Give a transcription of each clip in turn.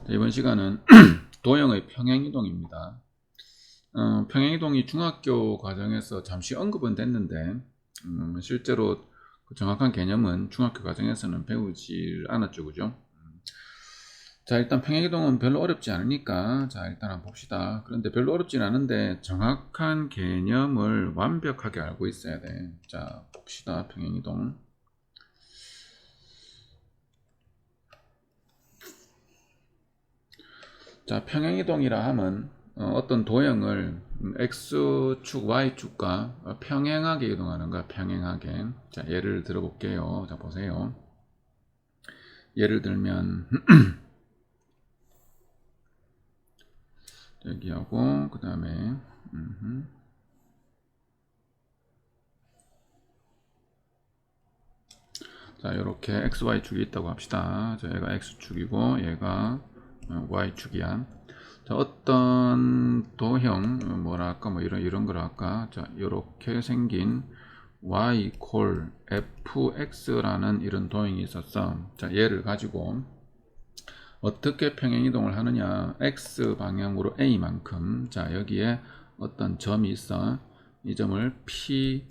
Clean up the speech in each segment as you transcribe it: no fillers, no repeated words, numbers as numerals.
이번 시간은 도형의 평행이동입니다. 평행이동이 중학교 과정에서 잠시 언급은 됐는데 실제로 그 정확한 개념은 중학교 과정에서는 배우지 않았죠, 그죠? 자, 일단 평행이동은 별로 어렵지 않으니까 자 일단 한번 봅시다. 그런데 별로 어렵진 않은데 정확한 개념을 완벽하게 알고 있어야 돼. 자, 봅시다. 평행이동. 자, 평행이동이라 함은 어떤 도형을 x축, y축과 평행하게 이동하는 거야. 평행하게. 자, 예를 들어 볼게요. 자, 보세요. 예를 들면 여기하고 그 다음에 자, 이렇게 xy축이 있다고 합시다. 자, 얘가 x축이고 얘가 y축이야. 자, 어떤 도형 뭐랄까 뭐 이런 걸 할까? 자, 이렇게 생긴 y 콜 fx라는 이런 도형이 있었어. 자, 얘를 가지고 어떻게 평행이동을 하느냐? x 방향으로 a만큼. 자, 여기에 어떤 점이 있어. 이 점을 p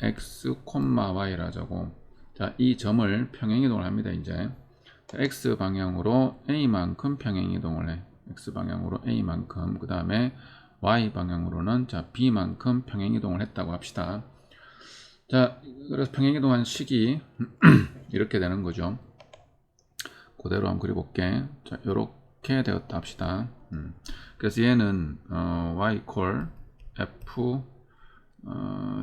x, y라 하자고. 자, 이 점을 평행이동을 합니다. 이제 자, x 방향으로 a만큼 평행이동을 해. x 방향으로 a만큼. 그 다음에 y 방향으로는 자 b만큼 평행이동을 했다고 합시다. 자, 그래서 평행이동한 식이 이렇게 되는 거죠. 그대로 한번 그려볼게. 자, 이렇게 되었다 합시다. 그래서 얘는 y 콜 f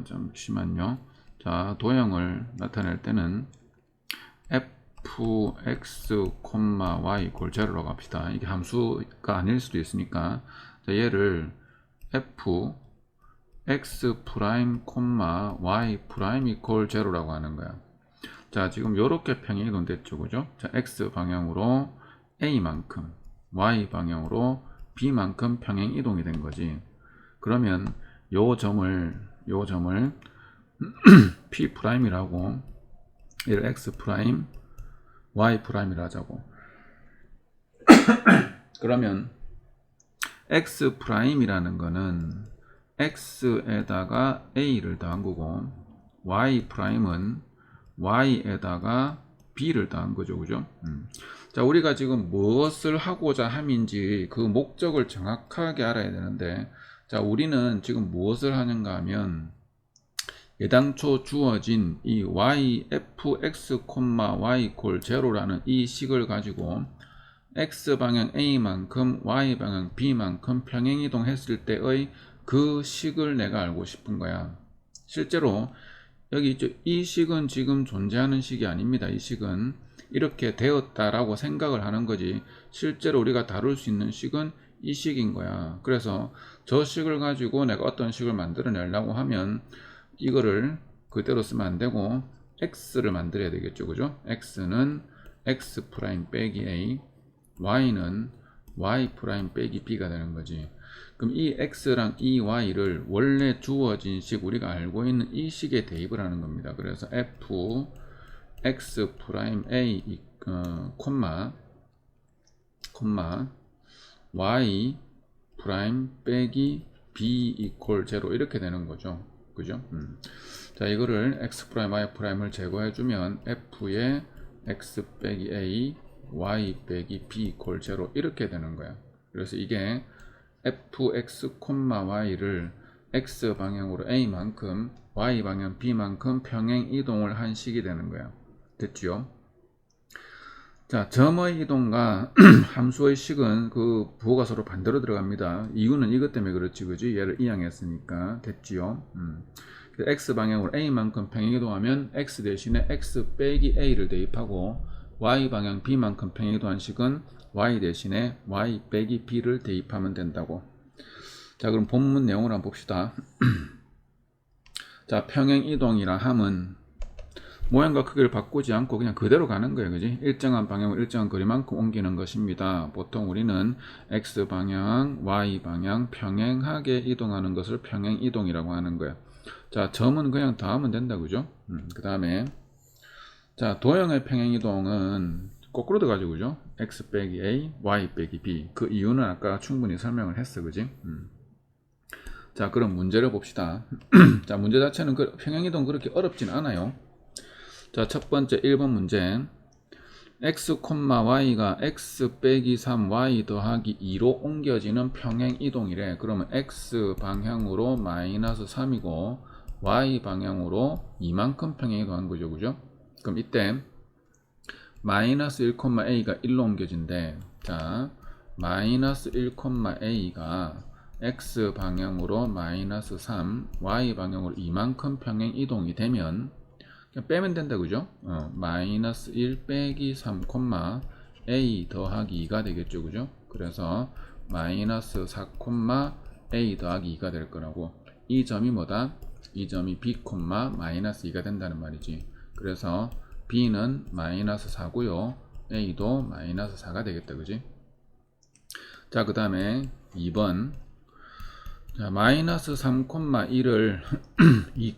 잠시만요. 자, 도형을 나타낼 때는 fx, y 콜 제로라고 합시다. 이게 함수가 아닐 수도 있으니까 자, 얘를 f x 프라임, y 프라임 이퀄 제로라고 하는 거야. 자, 지금 이렇게 평행이동 됐죠, 그죠? 자, x 방향으로 a만큼, y 방향으로 b만큼 평행이동이 된 거지. 그러면 요 점을 p 프라임이라고, 얘를 x 프라임, y 프라임이라 하자고. 그러면 x 프라임이라는 거는 x에다가 a를 더한 거고, y 프라임은 y에다가 b를 더한 거죠, 그죠? 자, 우리가 지금 무엇을 하고자 함인지 그 목적을 정확하게 알아야 되는데, 자, 우리는 지금 무엇을 하는가 하면 예당초 주어진 이 y fx, y 콜 제로라는 이 식을 가지고 x 방향 a만큼 y 방향 b만큼 평행이동 했을 때의 그 식을 내가 알고 싶은 거야. 실제로 여기 있죠. 이 식은 지금 존재하는 식이 아닙니다. 이 식은 이렇게 되었다라고 생각을 하는 거지 실제로 우리가 다룰 수 있는 식은 이 식인 거야. 그래서 저 식을 가지고 내가 어떤 식을 만들어내려고 하면 이거를 그대로 쓰면 안 되고 x를 만들어야 되겠죠, 그죠? x는 x 프라임 빼기 a, y는 y 프라임 빼기 b가 되는 거지. 그럼 이 x랑 이 y를 원래 주어진 식, 우리가 알고 있는 이 식에 대입을 하는 겁니다. 그래서 f x 프라임 a 콤마 y 프라임 빼기 b 이퀄 제로 이렇게 되는 거죠. 그죠? 자, 이거를 x 프라임 y 프라임을 제거해 주면 f의 x 빼기 a y 빼기 b 이퀄 제로 이렇게 되는 거야. 그래서 이게 fx, y를 x 방향으로 a만큼 y 방향 b만큼 평행 이동을 한 식이 되는 거야. 됐죠? 자, 점의 이동과 함수의 식은 그 부호가 서로 반대로 들어갑니다. 이유는 이것 때문에 그렇지, 그지? 얘를 이항했으니까. 됐지요? x 방향으로 a만큼 평행 이동하면 x 대신에 x 빼기 a를 대입하고 y 방향 b만큼 평행 이동한 식은 y 대신에 y 빼기 b를 대입하면 된다고. 자, 그럼 본문 내용을 한번 봅시다. 자, 평행 이동이라 함은 모양과 크기를 바꾸지 않고 그냥 그대로 가는 거예요, 그지? 일정한 방향으로 일정한 거리만큼 옮기는 것입니다. 보통 우리는 x 방향, y 방향 평행하게 이동하는 것을 평행 이동이라고 하는 거예요. 자, 점은 그냥 더하면 된다, 그죠? 그 다음에 자, 도형의 평행 이동은 거꾸로 돼가지고 그죠? x 빼기 a, y 빼기 b. 그 이유는 아까 충분히 설명을 했어, 그지? 자, 그럼 문제를 봅시다. 자, 문제 자체는 평행이동 그렇게 어렵진 않아요. 자, 첫 번째 1번 문제. x, y가 x 빼기 3, y 더하기 2로 옮겨지는 평행이동이래. 그러면 x 방향으로 마이너스 3이고 y 방향으로 이만큼 평행이동한 거죠, 그죠? 그럼 이때 마이너스 1, a가 1로 옮겨진대. 자, 마이너스 1, a가 x 방향으로 마이너스 3, y 방향으로 이만큼 평행 이동이 되면 그냥 빼면 된다, 그죠? 마이너스 1 빼기 3, a 더하기 2가 되겠죠, 그죠? 그래서 마이너스 4, a 더하기 2가 될 거라고. 이 점이 뭐다? 이 점이 b, 마이너스 2가 된다는 말이지. 그래서 b는 마이너스 4고요. a도 마이너스 4가 되겠다, 그지? 자, 그 다음에 2번. 자, 마이너스 3, 1을 2,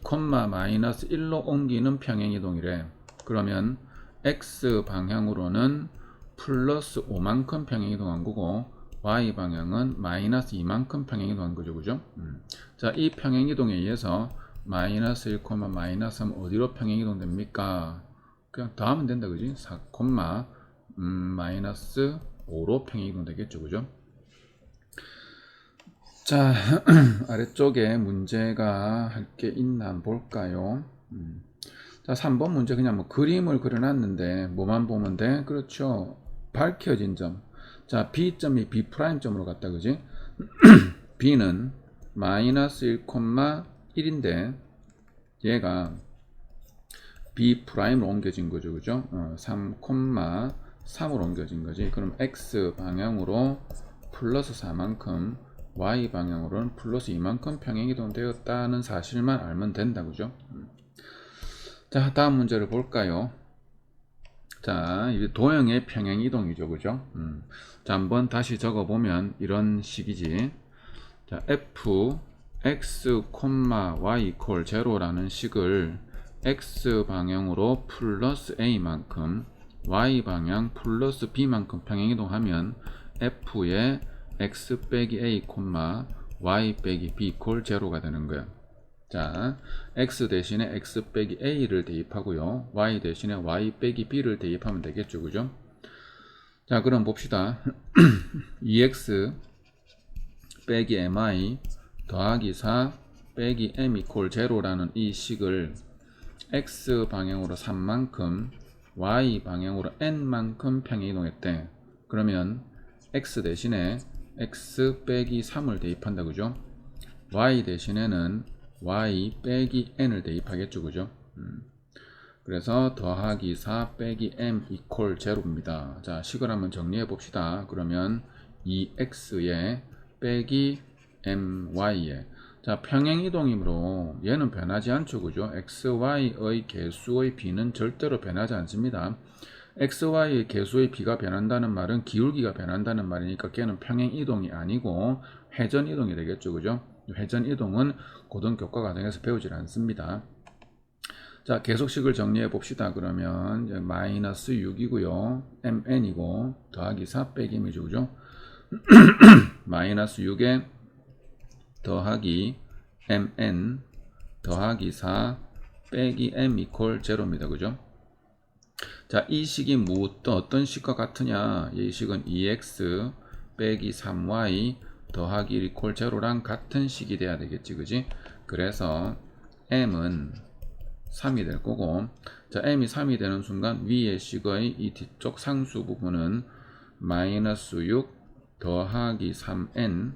마이너스 1로 옮기는 평행이동이래. 그러면 x 방향으로는 플러스 5만큼 평행이동한 거고 y 방향은 마이너스 2만큼 평행이동한 거죠, 그죠? 자, 이 평행이동에 의해서 마이너스 1, 마이너스 3 어디로 평행이동 됩니까? 그냥 더하면 된다, 그지? 4, 마이너스 5로 평행이동 되겠죠, 그죠? 자, 아래쪽에 문제가 할 게 있나 한번 볼까요? 자, 3번 문제 그냥 뭐 그림을 그려놨는데 뭐만 보면 돼? 그렇죠. 밝혀진 점. 자, B점이 B'점으로 갔다, 그지? B는 마이너스 1, 1인데 얘가 B'로 옮겨진 거죠, 그죠? 3, 3으로 옮겨진 거지. 그럼 X 방향으로 플러스 4만큼 y 방향으로는 플러스 2만큼 평행이동 되었다는 사실만 알면 된다, 그죠? 자, 다음 문제를 볼까요? 자, 이게 도형의 평행이동이죠, 그죠? 자, 한번 다시 적어보면 이런 식이지. 자, f x, y equal 0라는 식을 x 방향으로 플러스 a만큼 y 방향 플러스 b만큼 평행이동하면 f의 x 빼기 a, y 빼기 b equal 0가 되는 거예요. 자, x 대신에 x 빼기 a를 대입하고요. y 대신에 y 빼기 b를 대입하면 되겠죠, 그죠? 자, 그럼 봅시다. 2x 빼기 mi 더하기 4 빼기 m equal 0라는 이 식을 x 방향으로 3만큼 y 방향으로 n만큼 평행이동했대. 그러면 x 대신에 x 빼기 3을 대입한다, 그죠? y 대신에는 y 빼기 n을 대입하겠죠, 그죠? 그래서 더하기 4 빼기 m equal 0입니다. 자, 식을 한번 정리해 봅시다. 그러면 2x에 빼기 my에, 자, 평행이동이므로 얘는 변하지 않죠, 그죠? xy의 개수의 b는 절대로 변하지 않습니다. xy의 개수의 b가 변한다는 말은 기울기가 변한다는 말이니까 걔는 평행이동이 아니고 회전이동이 되겠죠, 그죠? 회전이동은 고등교과 과정에서 배우질 않습니다. 자, 계속식을 정리해 봅시다. 그러면 이제 마이너스 6이고요. mn이고 더하기 4 빼기 m이죠, 그죠? 마이너스 6에 더하기 mn 더하기 4 빼기 m equal 0입니다, 그죠? 자, 이 식이 어떤 식과 같으냐? 이 식은 2x 빼기 3y 더하기 1 equal 0랑 같은 식이 돼야 되겠지, 그지? 그래서 m은 3이 될 거고, 자, m이 3이 되는 순간 위의 식의 이 뒤쪽 상수 부분은 마이너스 6 더하기 3n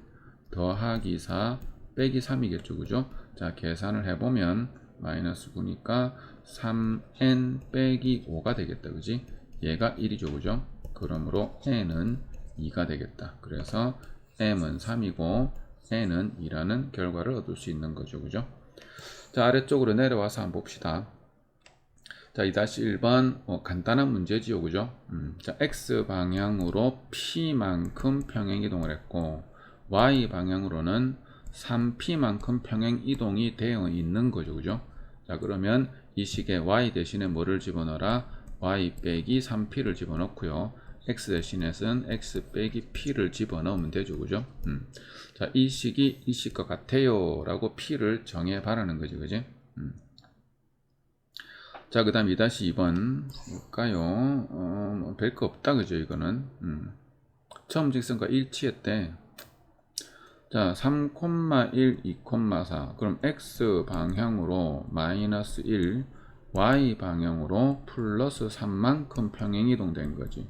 더하기 4 빼기 3이겠죠, 그죠? 자, 계산을 해보면 마이너스 9니까 3n 빼기 5가 되겠다, 그지? 얘가 1이죠, 그죠? 그러므로 n은 2가 되겠다. 그래서 m은 3이고 n은 2라는 결과를 얻을 수 있는 거죠, 그죠? 자, 아래쪽으로 내려와서 한번 봅시다. 자, 2-1번 간단한 문제지요, 그죠? 자, x 방향으로 p만큼 평행이동을 했고 y 방향으로는 3p만큼 평행이동이 되어 있는 거죠, 그죠? 자, 그러면 이 식에 y 대신에 뭐를 집어넣어라? y 빼기 3p를 집어넣고요. x 대신에는 x 빼기 p를 집어넣으면 되죠. 그죠? 자, 이 식이 이 식과 같아요 라고 p를 정해 바라는 거지. 그지? 자, 그 다음 2-2번 볼까요? 별거 없다. 그죠? 이거는 처음 직선과 일치했대. 자, 3,1, 2,4. 그럼 x 방향으로 마이너스 1, y 방향으로 플러스 3만큼 평행이동된 거지.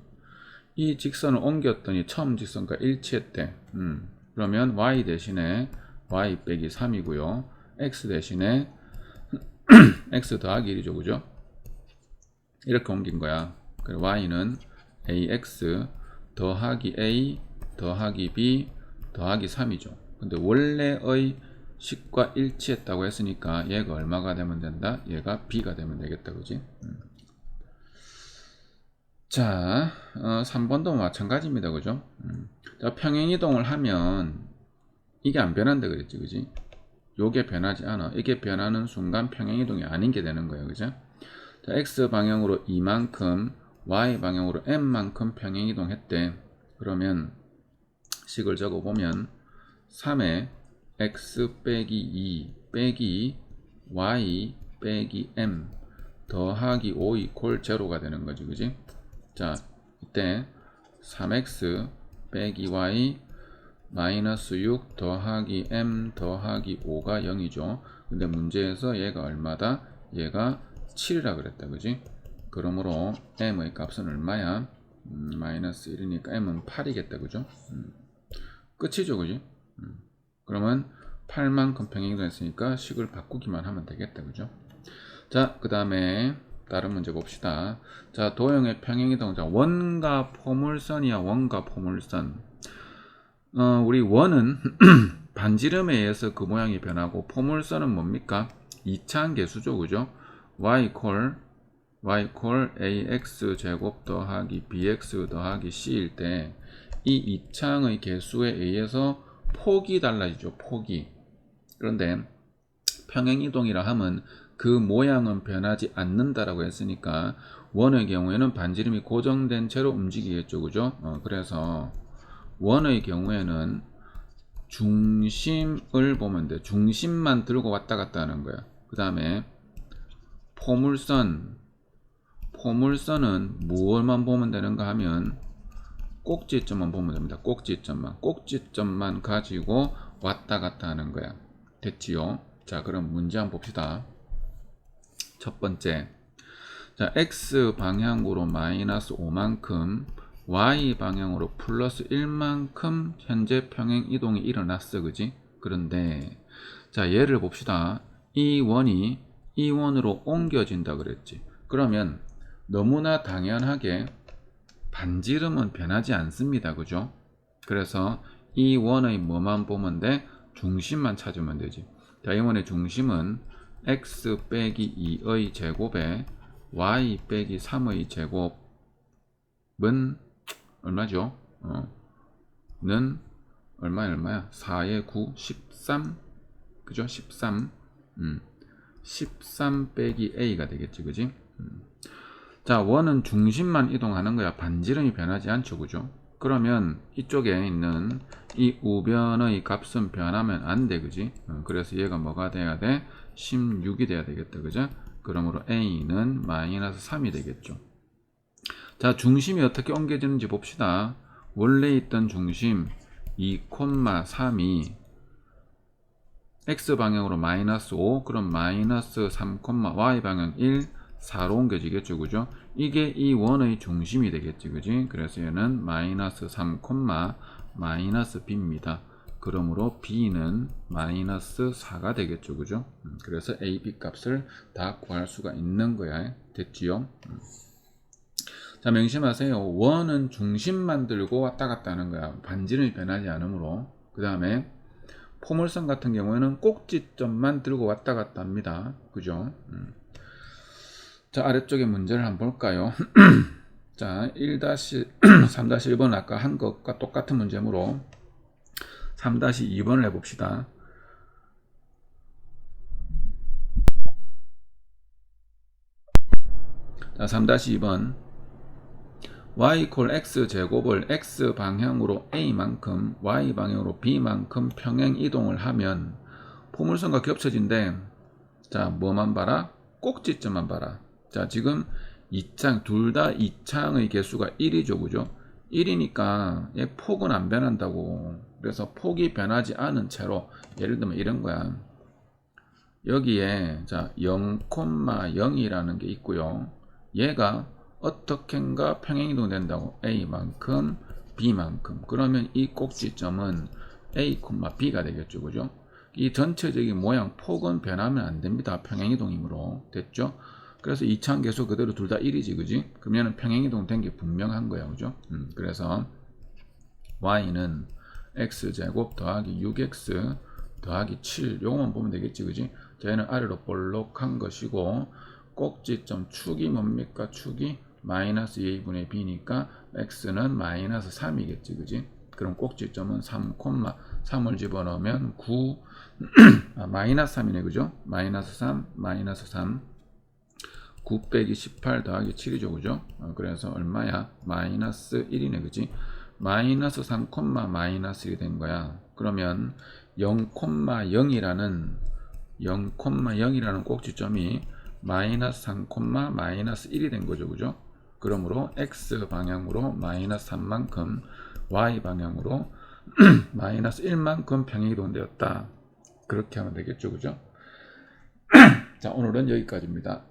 이 직선을 옮겼더니 처음 직선과 일치했대. 그러면 y 대신에 y 빼기 3이고요. x 대신에 x 더하기 1이죠. 그죠? 이렇게 옮긴 거야. 그래서 y는 ax 더하기 a 더하기 b 더하기 3이죠. 근데 원래의 식과 일치했다고 했으니까 얘가 얼마가 되면 된다? 얘가 b가 되면 되겠다. 그지? 자, 3번도 마찬가지입니다. 그죠? 자, 평행이동을 하면 이게 안 변한다 그랬지. 그지? 요게 변하지 않아. 이게 변하는 순간 평행이동이 아닌 게 되는 거예요. 그죠? 자, x 방향으로 2만큼 y 방향으로 m만큼 평행이동 했대. 그러면 식을 적어보면 3에 x 빼기 2 빼기 y 빼기 m 더하기 5 이퀄 제로가 되는 거지. 그지? 자, 이때 3x 빼기 y 마이너스 6 더하기 m 더하기 5가 0이죠. 근데 문제에서 얘가 얼마다? 얘가 7이라 그랬다. 그지? 그러므로 m의 값은 얼마야? 마이너스 1이니까 m은 8이겠다. 그죠? 끝이죠. 그지? 그러면 8만큼 평행이동했으니까 식을 바꾸기만 하면 되겠다. 그죠? 자, 그 다음에 다른 문제 봅시다. 자, 도형의 평행이동. 자, 원과 포물선이야. 원과 포물선. 우리 원은 반지름에 의해서 그 모양이 변하고, 포물선은 뭡니까? 2차항 계수죠. 그죠? y 콜 ax 제곱 더하기 bx 더하기 c일 때 이 2차항의 개수에 의해서 폭이 달라지죠. 폭이. 그런데 평행이동이라 하면 그 모양은 변하지 않는다라고 했으니까 원의 경우에는 반지름이 고정된 채로 움직이겠죠. 그죠? 그래서 원의 경우에는 중심을 보면 돼. 중심만 들고 왔다 갔다 하는 거야. 그 다음에 포물선은 무엇만 보면 되는가 하면 꼭지점만 보면 됩니다. 꼭지점만 가지고 왔다 갔다 하는 거야. 됐지요? 자, 그럼 문제 한번 봅시다. 첫 번째, 자, x 방향으로 마이너스 5만큼 y 방향으로 플러스 1만큼 현재 평행 이동이 일어났어. 그지? 그런데 자, 얘를 봅시다. 이 원이 이 원으로 옮겨진다 그랬지. 그러면 너무나 당연하게 반지름은 변하지 않습니다. 그죠? 그래서 이 원의 뭐만 보면 돼? 중심만 찾으면 되지. 자, 이 원의 중심은 x 빼기 2의 제곱에 y 빼기 3의 제곱은 얼마죠? 는 얼마야? 4의 9, 13. 그죠? 13. 13 빼기 a가 되겠지. 그지? 자, 원은 중심만 이동하는 거야. 반지름이 변하지 않죠. 그죠? 그러면 이쪽에 있는 이 우변의 값은 변하면 안 돼. 그지? 그래서 얘가 뭐가 돼야 돼? 16이 돼야 되겠다. 그죠? 그러므로 a는 마이너스 3이 되겠죠. 자, 중심이 어떻게 옮겨지는지 봅시다. 원래 있던 중심 2,3이 x방향으로 마이너스 5, 그럼 마이너스 3, y방향 1, 4로 옮겨지겠죠. 그죠? 이게 이 원의 중심이 되겠지. 그지? 그래서 얘는 마이너스 3, 마이너스 b입니다. 그러므로 b는 마이너스 4가 되겠죠. 그죠? 그래서 a, b 값을 다 구할 수가 있는 거야. 됐지요? 자, 명심하세요. 원은 중심만 들고 왔다 갔다 하는 거야. 반지름이 변하지 않으므로. 그 다음에 포물선 같은 경우에는 꼭지점만 들고 왔다 갔다 합니다. 그죠? 자, 아래쪽에 문제를 한번 볼까요? 자, 3-1번은 아까 한 것과 똑같은 문제므로 3-2번을 해봅시다. 자, 3-2번 y 이퀄 x 제곱을 x 방향으로 a만큼 y 방향으로 b만큼 평행 이동을 하면 포물선과 겹쳐진대. 자, 뭐만 봐라? 꼭지점만 봐라. 자, 지금 둘 다 이창의 개수가 1이죠, 그죠? 1이니까 얘 폭은 안 변한다고. 그래서 폭이 변하지 않은 채로, 예를 들면 이런 거야. 여기에 자 0,0이라는 게 있고요. 얘가 어떻게인가 평행이동 된다고. a만큼 b만큼. 그러면 이 꼭지점은 a, b가 되겠죠, 그죠? 이 전체적인 모양 폭은 변하면 안 됩니다. 평행이동이므로. 됐죠? 그래서 이차원 계수 그대로 둘 다 1이지, 그지? 그러면 평행이동 된 게 분명한 거야, 그죠? 그래서 y는 x제곱 더하기 6x 더하기 7 요거만 보면 되겠지, 그지? 저희는 아래로 볼록한 것이고 꼭지점 축이 뭡니까? 축이 마이너스 2분의 b니까 x는 마이너스 3이겠지, 그지? 그럼 꼭지점은 3,3을 집어넣으면 9 마이너스 3이네, 그죠? 마이너스 3 마이너스 3 9 빼기 18 더하기 7이죠, 그죠? 그래서 얼마야? 마이너스 1이네, 그지? 마이너스 3, 마이너스 1이 된 거야. 그러면 0,0이라는 꼭지점이 마이너스 3, 마이너스 1이 된 거죠, 그죠? 그러므로 x 방향으로 마이너스 3만큼 y 방향으로 마이너스 1만큼 평행이동되었다. 그렇게 하면 되겠죠, 그죠? 자, 오늘은 여기까지입니다.